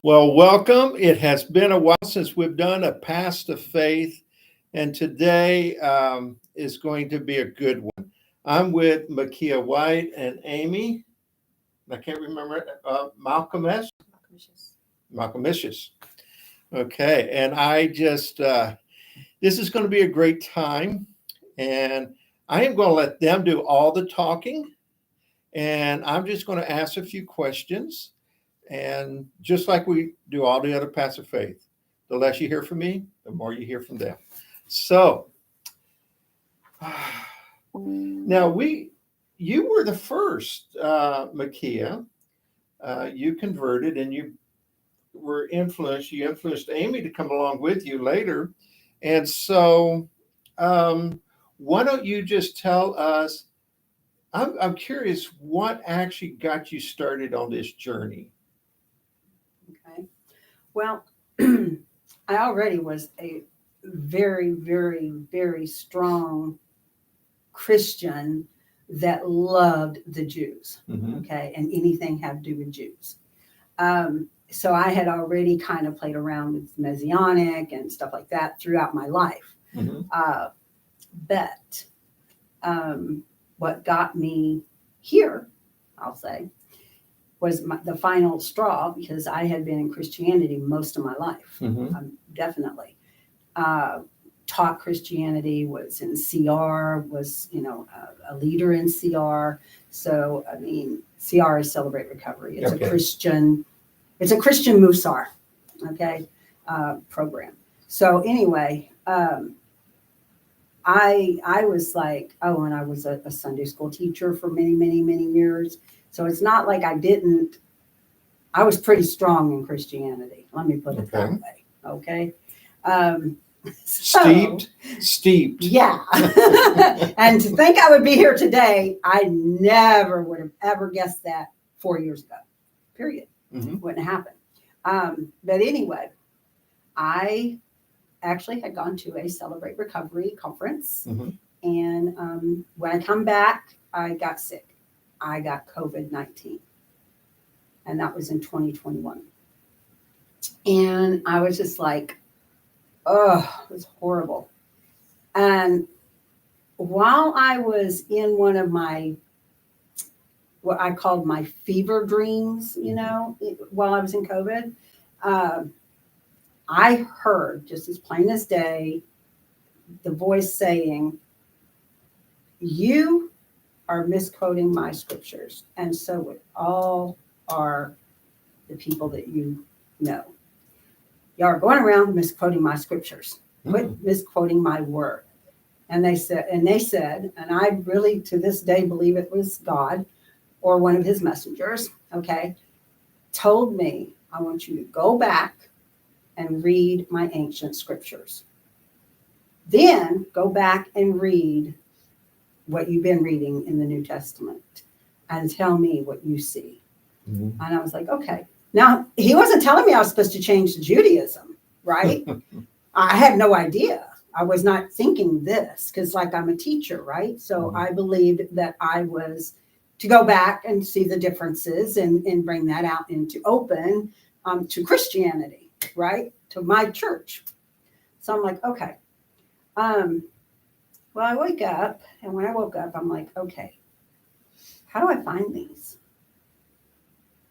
Well, welcome. It has been a while since we've done a Path to Faith, and today is going to be a good one. I'm with Michya White and Ami. I can't remember Malcomesius. Okay, and I just this is going to be a great time, and I am going to let them do all the talking, and I'm just going to ask a few questions. And just like we do all the other paths of faith, the less you hear from me, the more you hear from them. So now you were the first, Michya. You converted and you were influenced. You influenced Ami to come along with you later. And so why don't you just tell us, I'm curious, what actually got you started on this journey? Okay. Well, I already was a very, very, very strong Christian that loved the Jews. Mm-hmm. Okay. And anything had to do with Jews. So I had already kind of played around with Messianic and stuff like that throughout my life. Mm-hmm. But what got me here, I'll say, was the final straw, because I had been in Christianity most of my life. Mm-hmm. Definitely. Taught Christianity, was in CR, was, a leader in CR. So, I mean, CR is Celebrate Recovery. It's Okay. a Christian Musar, okay, program. So anyway, I was like, and I was a Sunday school teacher for many, many, many years. So it's not like I was pretty strong in Christianity. Let me put it that way. Okay. Steeped. Yeah. And to think I would be here today, I never would have ever guessed that 4 years ago, period. Mm-hmm. Wouldn't happen. But anyway, I actually had gone to a Celebrate Recovery conference. Mm-hmm. And when I come back, I got sick. I got COVID-19. And that was in 2021. And I was just like, it was horrible. And while I was in one of what I called my fever dreams, while I was in COVID, I heard, just as plain as day, the voice saying, "You are misquoting my scriptures, and so would all are the people that you know. Y'all are going around misquoting my scriptures. Quit misquoting my word." And they said, and I really to this day believe it was God or one of his messengers, okay, told me, "I want you to go back and read my ancient scriptures. Then go back and read what you've been reading in the New Testament and tell me what you see." Mm-hmm. And I was like, okay. Now, he wasn't telling me I was supposed to change to Judaism, right? I had no idea. I was not thinking this because, I'm a teacher, right? So I believed that I was to go back and see the differences and bring that out into open to Christianity, right? To my church. So I'm like, okay. Well, I wake up, and when I woke up, I'm like, okay, how do I find these?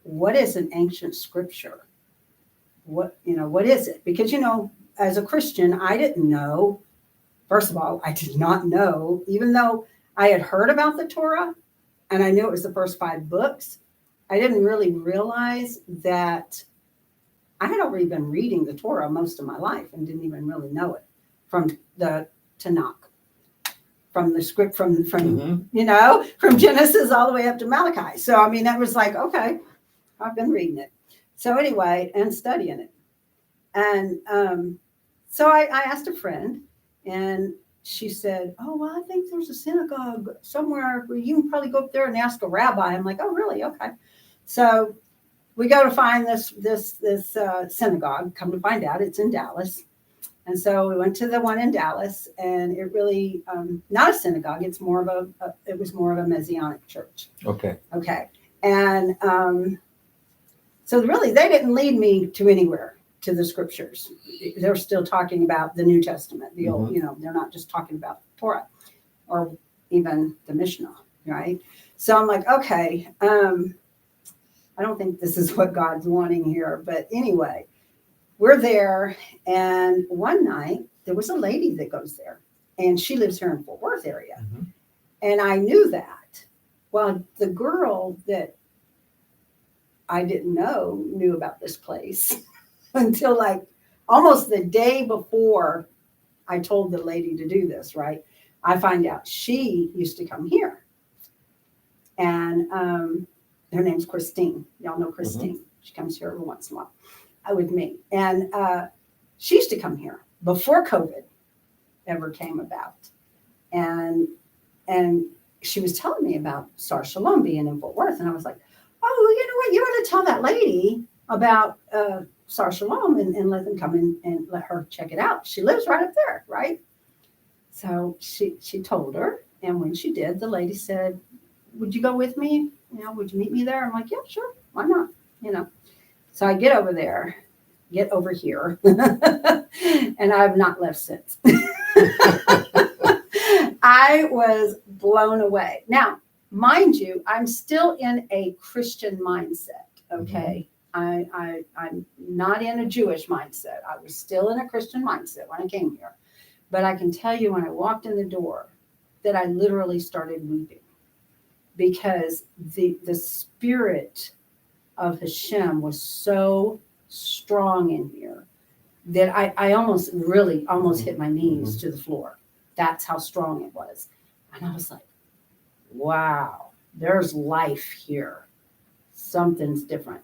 What is an ancient scripture? What is it? Because, as a Christian, I didn't know. First of all, I did not know, even though I had heard about the Torah and I knew it was the first 5 books, I didn't really realize that I had already been reading the Torah most of my life and didn't even really know it from the Tanakh, from the script, from Genesis all the way up to Malachi. So, I mean, that was like, okay, I've been reading it. So anyway, and studying it. And so I asked a friend, and she said, "Oh, well, I think there's a synagogue somewhere where you can probably go up there and ask a rabbi." I'm like, "Oh, really? Okay." So we go to find this synagogue. Come to find out, it's in Dallas. And so we went to the one in Dallas, and it really not a synagogue. It's more of it was more of a Messianic church. Okay. And So really, they didn't lead me to anywhere, to the scriptures. They're still talking about the New Testament, the old, they're not just talking about Torah or even the Mishnah, right? So I'm like, okay, I don't think this is what God's wanting here. But anyway, we're there. And one night there was a lady that goes there, and she lives here in Fort Worth area. Mm-hmm. And I knew that. Well, the girl that I didn't know knew about this place until like almost the day before I told the lady to do this, right? I find out she used to come here. And her name's Christine. Y'all know Christine. Mm-hmm. She comes here every once in a while with me. And she used to come here before COVID ever came about. And she was telling me about Sar Shalom being in Fort Worth. And I was like, oh, you know what? You ought to tell that lady about Sar Shalom and let them come in and let her check it out. She lives right up there, right? So she told her. And when she did, the lady said, would you go with me? Would you meet me there? I'm like, yeah, sure. Why not? So I get over here, and I've not left since. I was blown away. Now, mind you, I'm still in a Christian mindset. Okay. Mm-hmm. I'm not in a Jewish mindset. I was still in a Christian mindset when I came here. But I can tell you when I walked in the door that I literally started weeping because the spirit of HaShem was so strong in here that I almost hit my knees to the floor. That's how strong it was. And I was like, wow, there's life here. Something's different.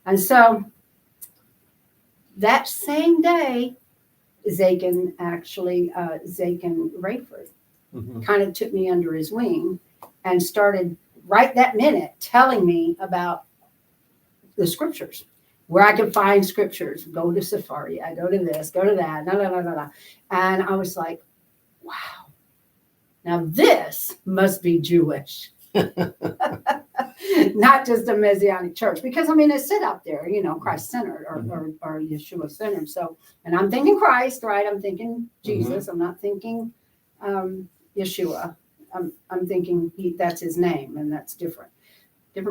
And so that same day, Zaken Rayford kind of took me under his wing and started right that minute telling me about the scriptures, where I could find scriptures, go to Safari, I go to this, go to that, And I was like, wow, now this must be Jewish. Not just a Messianic church, because it said out there, Christ centered or Yeshua centered. So, and I'm thinking Christ, right? I'm thinking Jesus. Mm-hmm. I'm not thinking Yeshua. I'm thinking that's his name, and that's different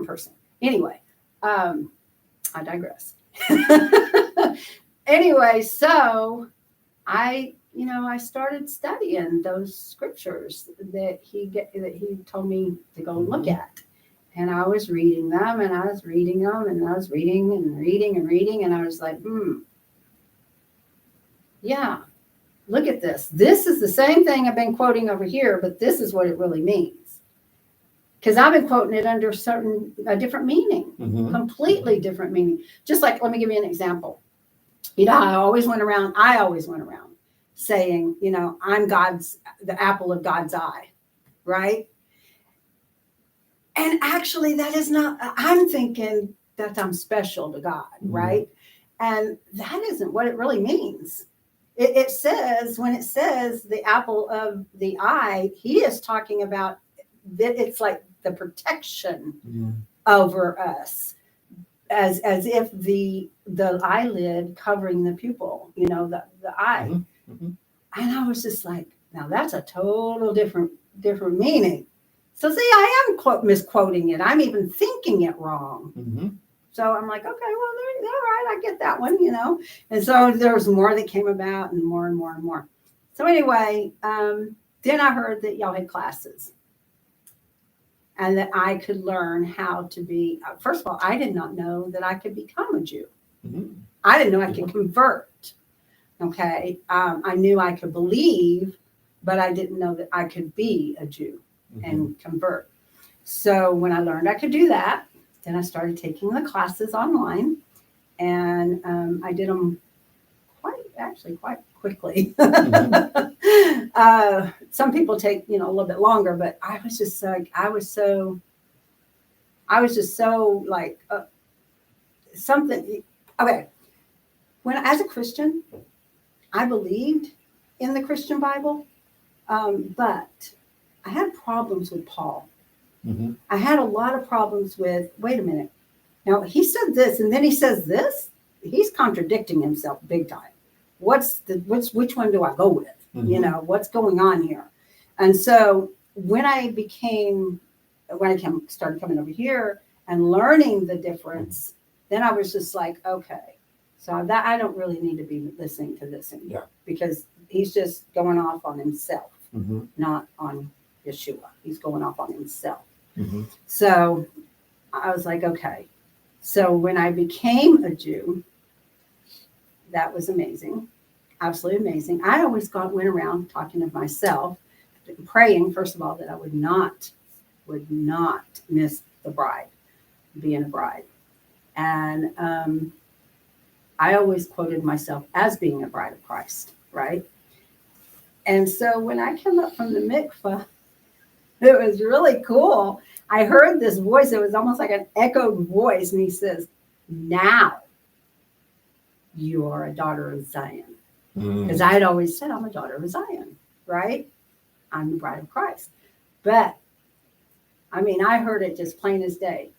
person. Anyway, I digress. Anyway, so I started studying those scriptures that he told me to go look at. And I was reading them, and I was reading them, and I was reading and reading and reading. And I was like, yeah, look at this. This is the same thing I've been quoting over here, but this is what it really means. Because I've been quoting it under a different meaning, completely different meaning. Just like, let me give you an example. I always went around saying, I'm the apple of God's eye, right? And actually that is not, I'm thinking that I'm special to God, right? And that isn't what it really means. It says, when it says the apple of the eye, he is talking about that it's like the protection over us, as if the eyelid covering the pupil, the eye. Mm-hmm. And I was just like, now that's a total different meaning. So see, I am misquoting it. I'm even thinking it wrong. Mm-hmm. So I'm like, okay, well, all right, I get that one, And so there was more that came about, and more and more and more. So anyway, then I heard that y'all had classes, and that I could learn how to be. First of all, I did not know that I could become a Jew. Mm-hmm. I didn't know I could convert. Okay, I knew I could believe, but I didn't know that I could be a Jew and convert. So when I learned I could do that, then I started taking the classes online, and I did them quite quickly. Some people take, a little bit longer, but I was just like, something. Okay. As a Christian, I believed in the Christian Bible, but I had problems with Paul. Mm-hmm. I had a lot of problems with, wait a minute, Now he said this, and then he says this. He's contradicting himself big time. Which one do I go with? You know, what's going on here? And so when I started coming over here and learning the difference, then I was just like, okay, so that I don't really need to be listening to this anymore, because he's just going off on himself, not on Yeshua. He's going off on himself. So I was like, okay. So when I became a Jew, that was amazing, absolutely amazing. I always went around talking to myself, praying, first of all, that I would not miss the bride, being a bride. And I always quoted myself as being a bride of Christ, right? And so when I came up from the mikveh, it was really cool. I heard this voice. It was almost like an echoed voice. And he says, now you are a daughter of Zion. Because I had always said, I'm a daughter of Zion, right? I'm the bride of Christ. But, I mean, I heard it just plain as day.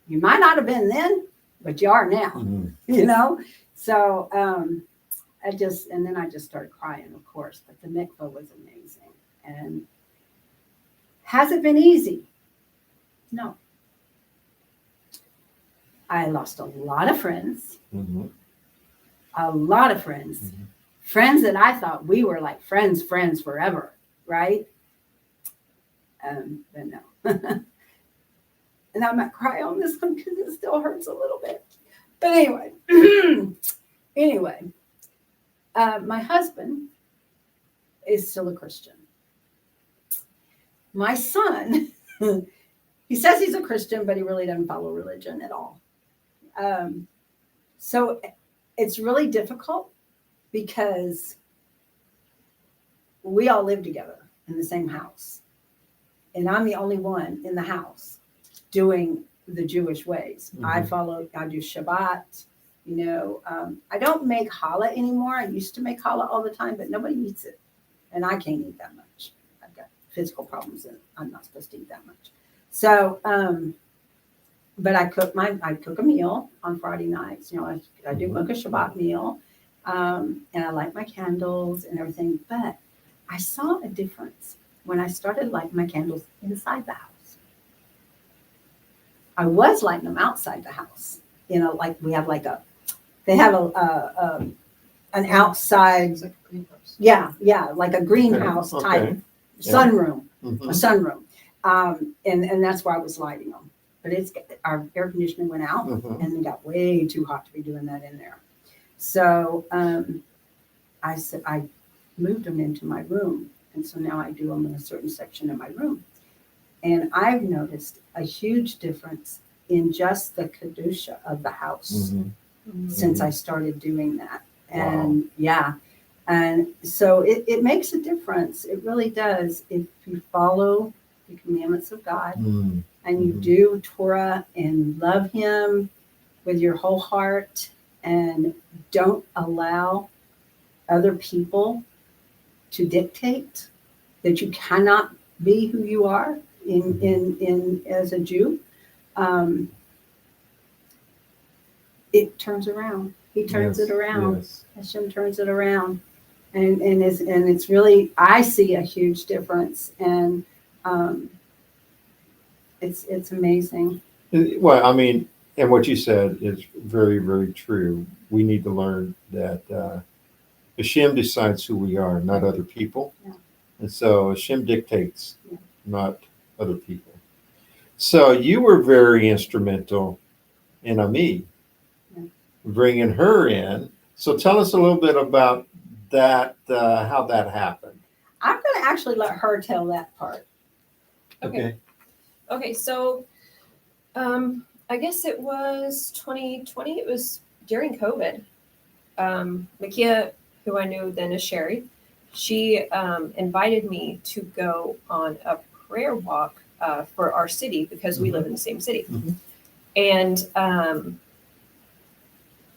You might not have been then, but you are now, you know? So and then I just started crying, of course. But the mikveh was amazing. And has it been easy? No. I lost a lot of friends. A lot of friends. Friends that I thought we were like friends forever, right? But no. And I'm not crying on this one because it still hurts a little bit. But anyway, my husband is still a Christian. My son, he says he's a Christian, but he really doesn't follow religion at all. So it's really difficult because we all live together in the same house. And I'm the only one in the house doing the Jewish ways. I do Shabbat, you know. I don't make challah anymore. I used to make challah all the time, but nobody eats it. And I can't eat that much. I've got physical problems and I'm not supposed to eat that much. So, but I cook a meal on Friday nights. You know, I do Mcka Shabbat meal. And I light my candles and everything. But I saw a difference when I started lighting my candles inside the house. I was lighting them outside the house. You know, like we have an outside, like a greenhouse. Yeah, like a greenhouse type sunroom, a sunroom. And that's where I was lighting them. But our air conditioning went out and it got way too hot to be doing that in there. So I said, I moved them into my room. And so now I do them in a certain section of my room. And I've noticed a huge difference in just the kedusha of the house since I started doing that. And and so it makes a difference. It really does. If you follow the commandments of God and you do Torah and love him with your whole heart and don't allow other people to dictate that you cannot be who you are in as a Jew, it turns around. He turns it around. Yes. HaShem turns it around, and it's really, I see a huge difference, and it's amazing. Well, I mean, and what you said is very, very true. We need to learn that HaShem decides who we are, not other people. Yeah. And so HaShem dictates, not other people. So you were very instrumental in Ami, bringing her in. So tell us a little bit about that, how that happened. I'm going to actually let her tell that part. Okay, so I guess it was 2020. It was during COVID. Mcka, who I knew then as Sherry, she invited me to go on a prayer walk for our city because we live in the same city. And,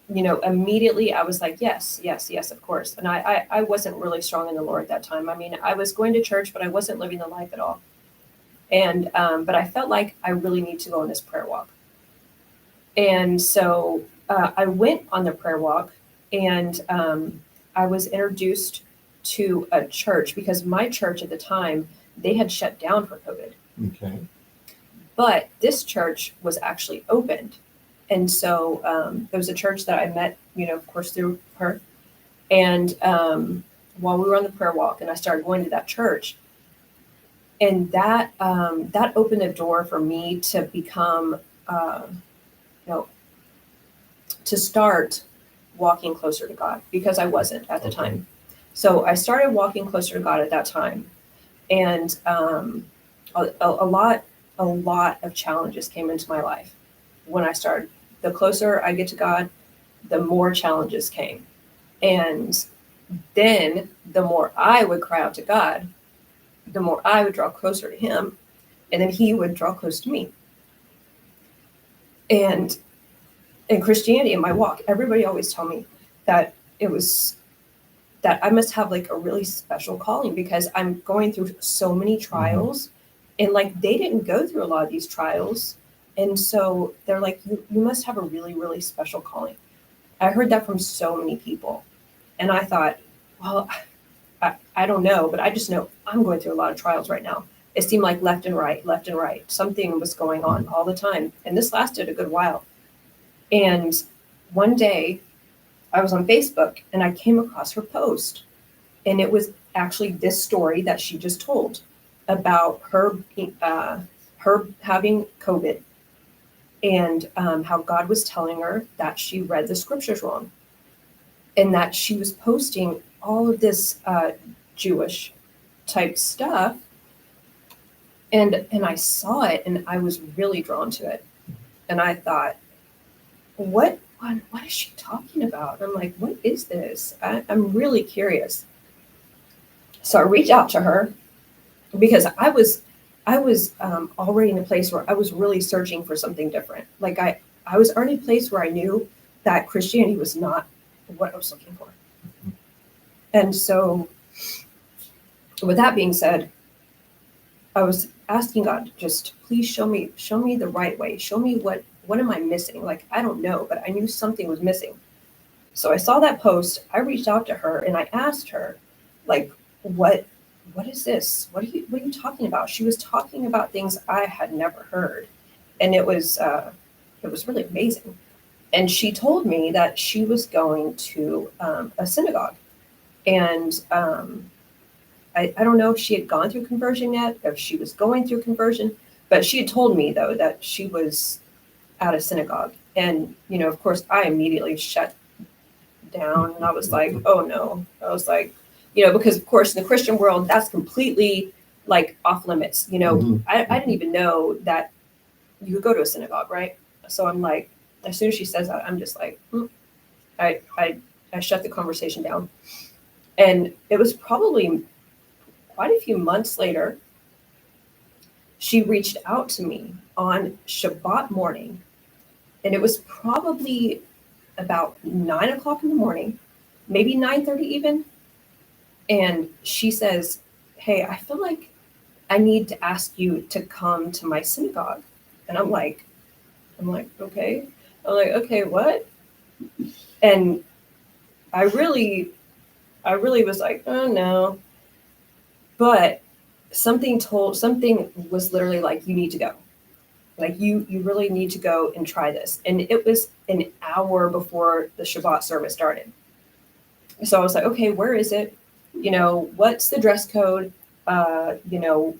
you know, immediately I was like, yes, of course. And I wasn't really strong in the Lord at that time. I mean, I was going to church, but I wasn't living the life at all. And, but I felt like I really need to go on this prayer walk. And so I went on the prayer walk, and I was introduced to a church because my church at the time, they had shut down for COVID. Okay. But this church was actually opened. And so there was a church that I met, of course, through her. And while we were on the prayer walk, and I started going to that church, and that opened the door for me to become, to start walking closer to God, because I wasn't at the time. So I started walking closer to God at that time, and a lot of challenges came into my life when I started. The closer I get to God, the more challenges came, and then the more I would cry out to God, the more I would draw closer to Him, and then He would draw close to me. And in Christianity, in my walk, everybody always told me that that I must have like a really special calling, because I'm going through so many trials, and like they didn't go through a lot of these trials. And so they're like, you must have a really, really special calling. I heard that from so many people. And I thought, well, I don't know, but I just know I'm going through a lot of trials right now. It seemed like left and right. Something was going on all the time. And this lasted a good while. And one day I was on Facebook and I came across her post. And it was actually this story that she just told about her having COVID, and how God was telling her that she read the scriptures wrong, and that she was posting all of this Jewish type stuff. And I saw it, and I was really drawn to it. And I thought, what is she talking about? I'm like, what is this? I'm really curious. So I reached out to her, because I was already in a place where I was really searching for something different. Like I was already in a place where I knew that Christianity was not what I was looking for. And so with that being said, I was asking God, just please show me the right way. Show me what am I missing? Like, I don't know, but I knew something was missing. So I saw that post, I reached out to her, and I asked her, like, what is this? What are you talking about? She was talking about things I had never heard. And it was really amazing. And she told me that she was going to a synagogue. And I don't know if she had gone through conversion yet, if she was going through conversion, but she had told me, though, that she was at a synagogue. And, of course, I immediately shut down, and I was like, oh no. I was like, because of course in the Christian world, that's completely like off limits. I didn't even know that you could go to a synagogue, right? So I'm like, as soon as she says that, I'm just like, I shut the conversation down. And it was probably quite a few months later, she reached out to me on Shabbat morning. And it was probably about 9 o'clock in the morning, maybe 9:30 even. And she says, hey, I feel like I need to ask you to come to my synagogue. And I'm like, okay. I'm like, okay, what? And I really was like, oh no. But something was literally like, you need to go. Like, you really need to go and try this. And it was an hour before the Shabbat service started. So I was like, okay, where is it? What's the dress code?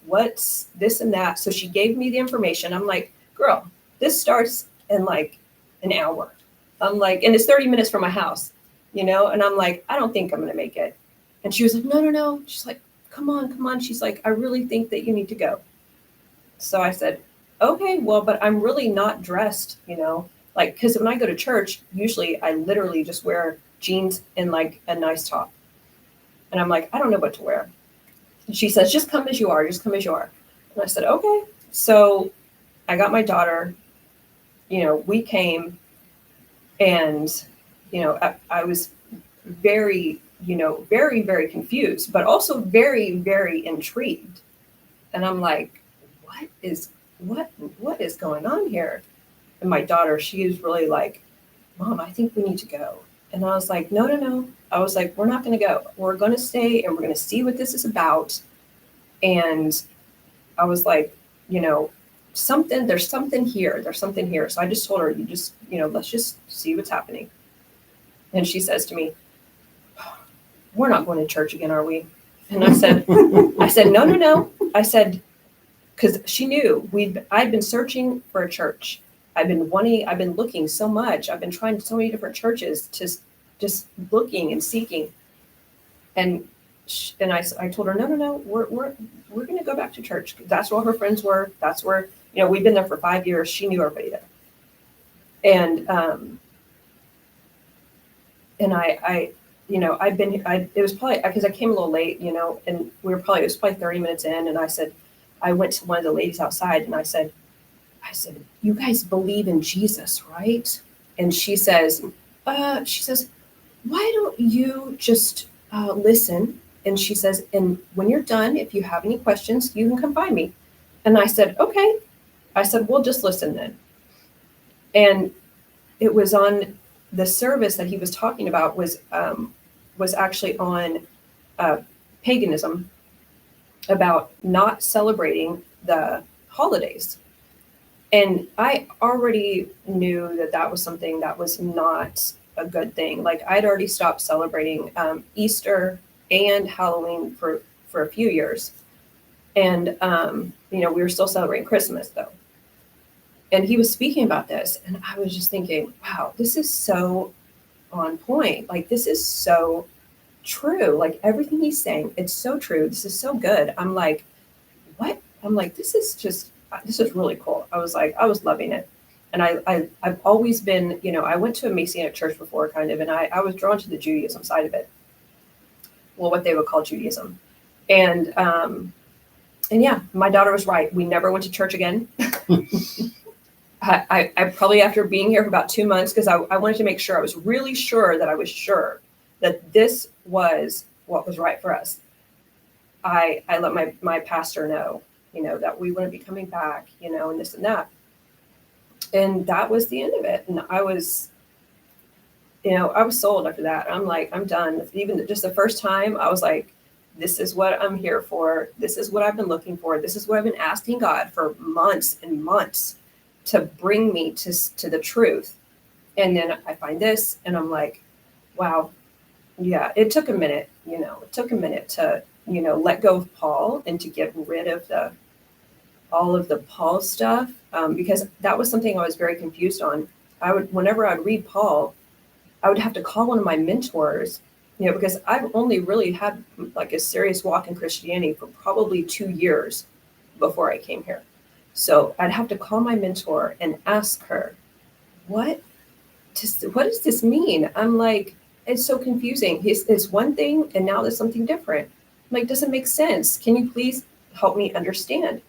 What's this and that? So she gave me the information. I'm like, girl, this starts in like an hour. I'm like, and it's 30 minutes from my house, and I'm like, I don't think I'm going to make it. And she was like, no. She's like, come on. She's like, I really think that you need to go. So I said, okay, well, but I'm really not dressed, like, because when I go to church, usually I literally just wear jeans and like a nice top. And I'm like, I don't know what to wear. And she says, just come as you are. And I said, okay. So I got my daughter, we came, and, I was very, very, very confused, but also very, very intrigued. And I'm like, what is going on here? And my daughter, she is really like, Mom, I think we need to go. And I was like, no. I was like, we're not going to go. We're going to stay and we're going to see what this is about. And I was like, there's something here. There's something here. So I just told her, let's just see what's happening. And she says to me, we're not going to church again, are we? And I said, no. I said, because she knew I'd been searching for a church. I've been looking so much. I've been trying so many different churches, just looking and seeking. And I told her, no, we're going to go back to church. That's where her friends were. That's where, we'd been there for 5 years. She knew everybody there. And it was probably because I came a little late, and it was probably 30 minutes in. And I went to one of the ladies outside and I said, you guys believe in Jesus, right? And she says, why don't you just listen? And she says, and when you're done, if you have any questions, you can come find me. And I said, okay. I said, we'll just listen then. And it was on the service that he was talking about was actually on paganism, about not celebrating the holidays. And I already knew that was something that was not a good thing. Like I'd already stopped celebrating Easter and Halloween for a few years. And, we were still celebrating Christmas though. And he was speaking about this and I was just thinking, wow, this is so on point. Like, this is so true. Like everything he's saying, it's so true. This is so good. I'm like, what? I'm like, this is really cool. I was loving it. And I've always been, I went to a Messianic church before kind of, and I was drawn to the Judaism side of it. Well, what they would call Judaism. And yeah, my daughter was right. We never went to church again. I probably, after being here for about 2 months, because I wanted to make sure, I was really sure that I was sure that this was what was right for us. I let my pastor know, that we wouldn't be coming back, and this and that. And that was the end of it. And I was sold after that. I'm like, I'm done. Even just the first time, I was like, this is what I'm here for. This is what I've been looking for. This is what I've been asking God for months and months to bring me to the truth. And then I find this and I'm like, wow. Yeah, it took a minute, to, let go of Paul and to get rid of all of the Paul stuff, because that was something I was very confused on. Whenever I'd read Paul, I would have to call one of my mentors, because I've only really had like a serious walk in Christianity for probably 2 years before I came here. So I'd have to call my mentor and ask her, what does this mean? I'm like, it's so confusing. It's one thing and now there's something different. I'm like, doesn't make sense. Can you please help me understand?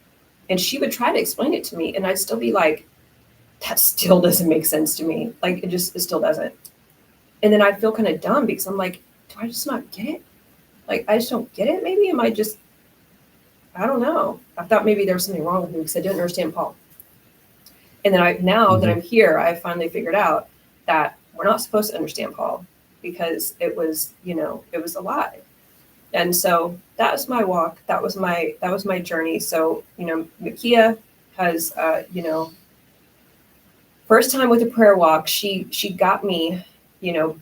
And she would try to explain it to me and I'd still be like, that still doesn't make sense to me. Like it still doesn't. And then I'd feel kind of dumb because I'm like, do I just not get it? Like, I just don't get it. Maybe I don't know. I thought maybe there was something wrong with me because I didn't understand Paul. And then now that I'm here, I finally figured out that we're not supposed to understand Paul because it was a lie. And so that was my walk. That was my journey. So, Mcka has, first time with a prayer walk, she got me,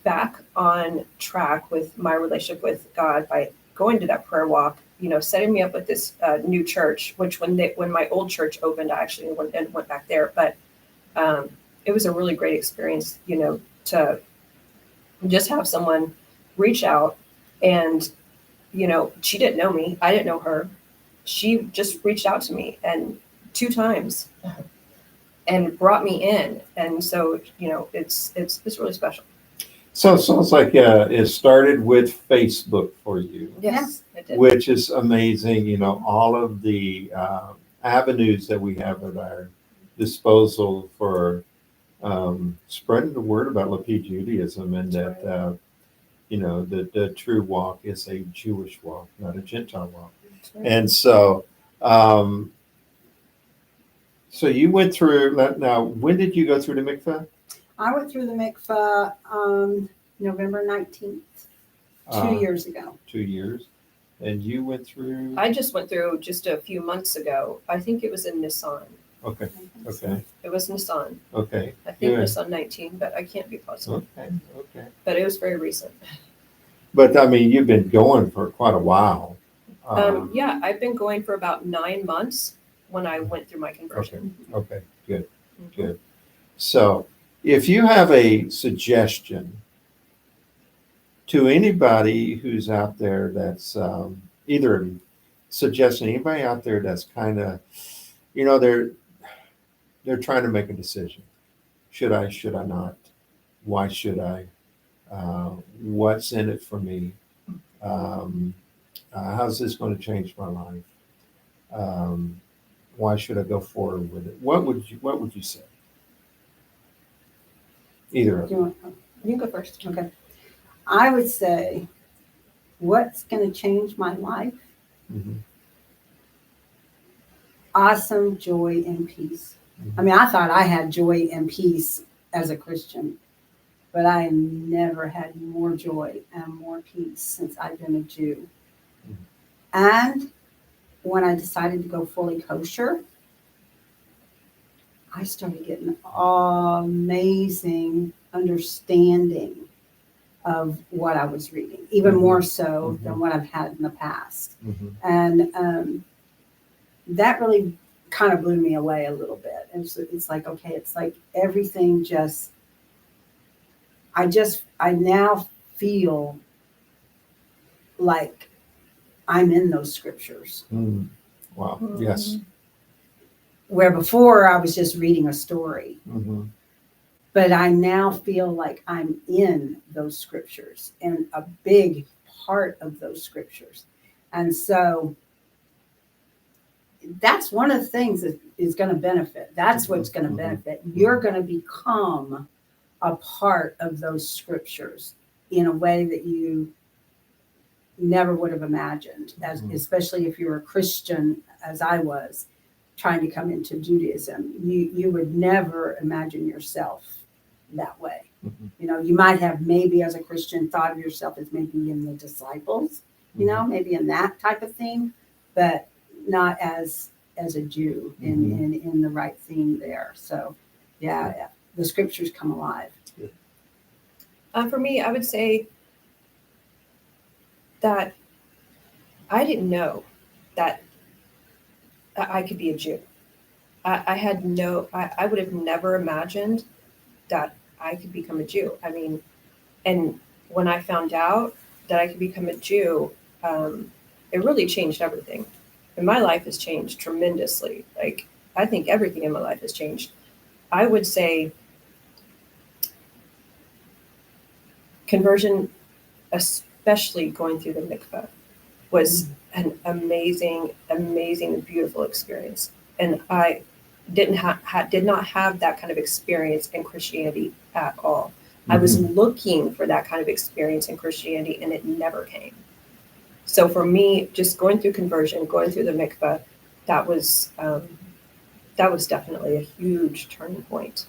back on track with my relationship with God by going to that prayer walk, setting me up with this new church, which when my old church opened, I actually went back there. But it was a really great experience, to just have someone reach out and, she didn't know me. I didn't know her. She just reached out to me and 2 times and brought me in. And so, it's really special. So it sounds like it started with Facebook for you. Yes, it did. Which is amazing. All of the avenues that we have at our disposal for spreading the word about Lapid Judaism, and That's that the true walk is a Jewish walk, not a Gentile walk. That's right. And so So you went through, now, when did you go through the mikveh? I went through the mikveh November 19th, 2 years ago. 2 years. And you went through? I just went through just a few months ago. I think it was in Nissan. Okay, okay, It was Nissan. okay. I think Good. Nissan 19, but I can't be positive. Okay, okay. But it was very recent. But I mean, you've been going for quite a while. Yeah, I've been going for about 9 months when I went through my conversion. Okay, good, Mhm. good. So if you have a suggestion to anybody who's out there that's either suggesting anybody out there that's kind of, they're trying to make a decision. Should I not? Why should I? What's in it for me? How's this going to change my life? Why should I go forward with it? What would you say? Either of you. You can go first. Okay. I would say, what's going to change my life? Mhm. Awesome joy and peace. I mean, I thought I had joy and peace as a Christian, but I never had more joy and more peace since I've been a Jew. Mhm. And when I decided to go fully kosher, I started getting amazing understanding of what I was reading, even more so than what I've had in the past. Mhm. And that really kind of blew me away a little bit. It's like, okay, it's like everything just, I now feel like I'm in those scriptures. Mm. Wow. Yes. Where before I was just reading a story. Mhm. But I now feel like I'm in those scriptures and a big part of those scriptures. And so that's one of the things that is going to benefit. That's what's going to benefit. You're going to become a part of those scriptures in a way that you never would have imagined, especially if you're a Christian, as I was, trying to come into Judaism. You would never imagine yourself that way. You might have maybe as a Christian thought of yourself as maybe in the disciples, maybe in that type of thing, but not as a Jew in the right theme there. So yeah, the scriptures come alive. For me, I would say that I didn't know that I could be a Jew. I would have never imagined that I could become a Jew. I mean, and when I found out that I could become a Jew, it really changed everything. And my life has changed tremendously. Like, I think everything in my life has changed. I would say conversion, especially going through the mikveh, was an amazing, amazing, beautiful experience. And I did not have that kind of experience in Christianity at all. I was looking for that kind of experience in Christianity, and it never came. So for me, just going through conversion, going through the mikveh, that was definitely a huge turning point.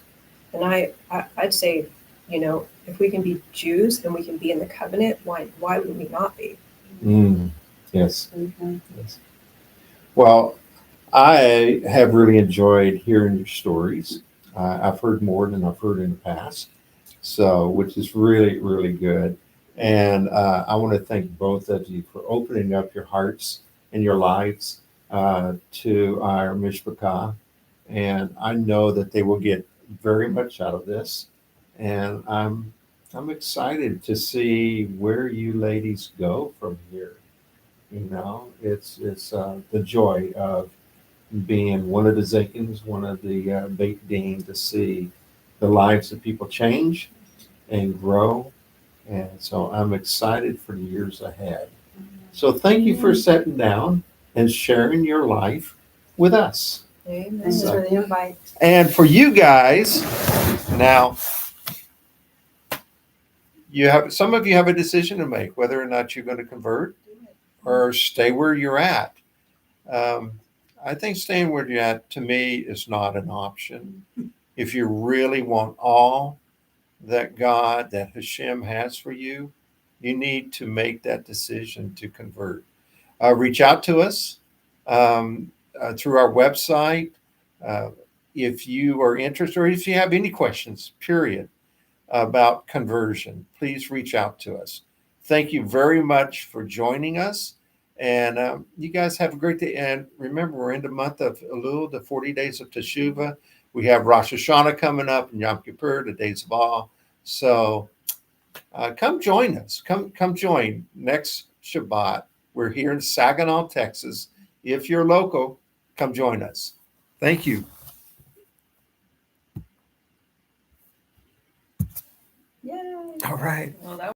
And I'd say, if we can be Jews and we can be in the covenant, why would we not be? Yes. Yes. Well, I have really enjoyed hearing your stories. I've heard more than I've heard in the past, so which is really, really good. And I want to thank both of you for opening up your hearts and your lives to our Mishpachah. And I know that they will get very much out of this. And I'm excited to see where you ladies go from here. It's the joy of being one of the Zakens, one of the Beit Din, to see the lives of people change and grow. And so I'm excited for the years ahead. So thank you for sitting down and sharing your life with us. Amen. Thanks for the invite. And for you guys, now some of you have a decision to make whether or not you're going to convert or stay where you're at. I think staying where you're at, to me, is not an option. If you really want all that God, that HaShem has for you, you need to make that decision to convert. Reach out to us through our website. If you are interested, or if you have any questions, period, about conversion, please reach out to us. Thank you very much for joining us. And you guys have a great day. And remember, we're in the month of Elul, the 40 days of Teshuvah. We have Rosh Hashanah coming up and Yom Kippur, the days of awe. So come join us. Come join next Shabbat. We're here in Saginaw, Texas. If you're local, come join us. Thank you. Yay. All right. Well, that